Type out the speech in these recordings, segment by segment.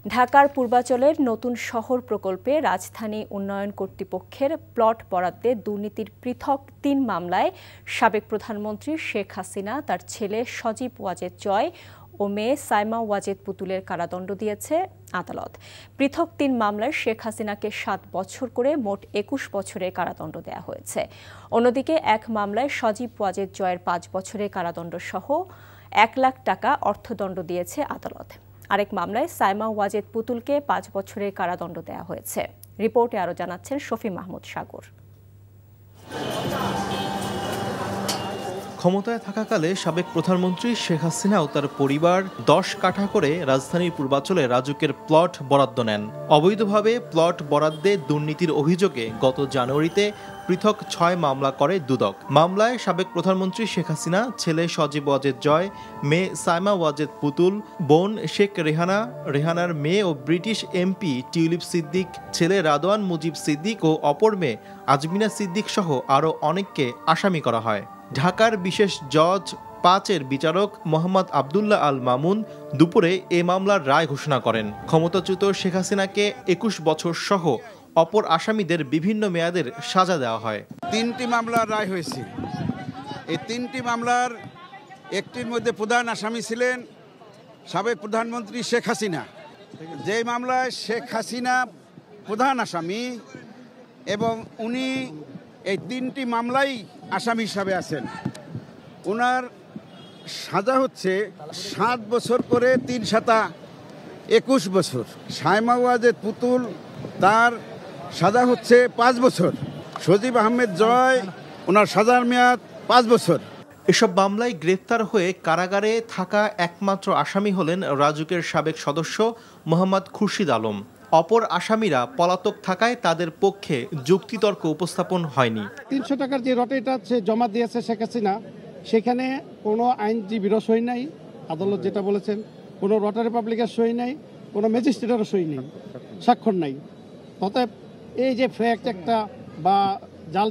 ঢাকার পূর্বাঞ্চলের নতুন শহর প্রকল্পে রাজধানী উন্নয়ন কর্তৃপক্ষের প্লট বরাদ্দে দুর্নীতির পৃথক ৩ মামলায় সাবেক প্রধানমন্ত্রী শেখ হাসিনা, তার ছেলে সজীব ওয়াজেদ জয় ও মেয়ে সাইমা ওয়াজেদ পুতুলের কারাদণ্ড দিয়েছে আদালত। পৃথক ৩ মামলায় শেখ হাসিনাকে ৭ বছর করে মোট ২১ বছরের কারাদণ্ড দেওয়া হয়েছে। অন্যদিকে এক মামলায় সজীব ওয়াজেদ জয়ের ৫ বছরের কারাদণ্ড সহ ১ লাখ টাকা অর্থদণ্ড দিয়েছে আদালত। আরেক মামলায় সাইমা ওয়াজেদ পুতুলকে ৫ বছরের কারাদণ্ড দেওয়া হয়েছে। রিপোর্টে আরও জানাচ্ছেন শফি মাহমুদ সাগর। ক্ষমতায় থাকাকালে সাবেক প্রধানমন্ত্রী শেখ হাসিনা ও তার পরিবার ১০ কাঠা করে রাজধানীর পূর্বাঞ্চলে রাজুকের প্লট বরাদ্দ নেন। অবৈধভাবে প্লট বরাদ্দে দুর্নীতির অভিযোগে গত জানুয়ারিতে পৃথক ৬ মামলা করে দুদক। মামলায় সাবেক প্রধানমন্ত্রী শেখ হাসিনা, ছেলে সজীব ওয়াজেদ জয়, মেয়ে সাইমা ওয়াজেদ পুতুল, বোন শেখ রেহানা, রেহানার মেয়ে ও ব্রিটিশ এমপি টিউলিপ সিদ্দিক, ছেলে রাদওয়ান মুজিব সিদ্দিক ও অপর মেয়ে আজমিনা সিদ্দিক সহ আরও অনেককে আসামি করা হয়। ঢাকার বিশেষ জজ ৫-এর বিচারক মোহাম্মদ আবদুল্লাহ আল মামুন দুপুরে এ মামলার রায় ঘোষণা করেন। ক্ষমতাচ্যুত শেখ হাসিনাকে ২১ বছর সহ অপর আসামিদের বিভিন্ন মেয়াদের সাজা দেওয়া হয়। ৩টি মামলার রায় হয়েছে। এই ৩টি মামলার একটির মধ্যে প্রধান আসামি ছিলেন সাবেক প্রধানমন্ত্রী শেখ হাসিনা। যে মামলায় শেখ হাসিনা প্রধান আসামি এবং উনি এই ৩টি মামলাই আসামি হিসাবে আছেন। ওনার সাজা হচ্ছে ৭ বছর করে ৩ সাতা ২১ বছর। সাইমা ওয়াজেদ পুতুল, তার সাজা হচ্ছে ৫ বছর। সজীব আহমেদ জয়, ওনার সাজার মেয়াদ ৫ বছর। এসব মামলায় গ্রেফতার হয়ে কারাগারে থাকা একমাত্র আসামি হলেন রাজুকের সাবেক সদস্য মোহাম্মদ খুরশিদ আলম। অপর আসামিরা পলাতক থাকায় তাদের পক্ষে যুক্তিতর্ক উপস্থাপন হয়নি। ৩০০ টাকার যে রটেটা জমা দিয়েছে শেখ হাসিনা, সেখানে কোনো আইনজীবীরও সই নাই, আদালত যেটা বলেছেন, কোনো রটারি পাবলিকের সই নাই, কোনো ম্যাজিস্ট্রেটেরও সই নেই, স্বাক্ষর নাই। অতএব এই যে ফ্যাক্ট একটা বা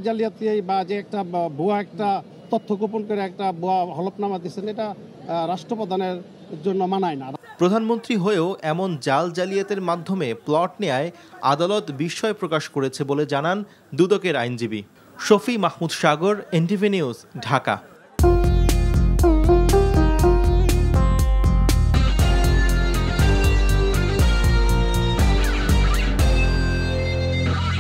জালিয়াতি বা যে একটা ভুয়া একটা তথ্য গোপন করে একটা ভুয়া হলফনামা দিচ্ছেন, এটা রাষ্ট্রপ্রধানের জন্য মানায় না। প্রধানমন্ত্রী হয়েও এমন জালিয়াতের মাধ্যমে প্লট নেয়ায় আদালত বিস্ময় প্রকাশ করেছে বলে জানান দুদকের আইনজীবী। শফি মাহমুদ সাগর, এনটিভি নিউজ, ঢাকা।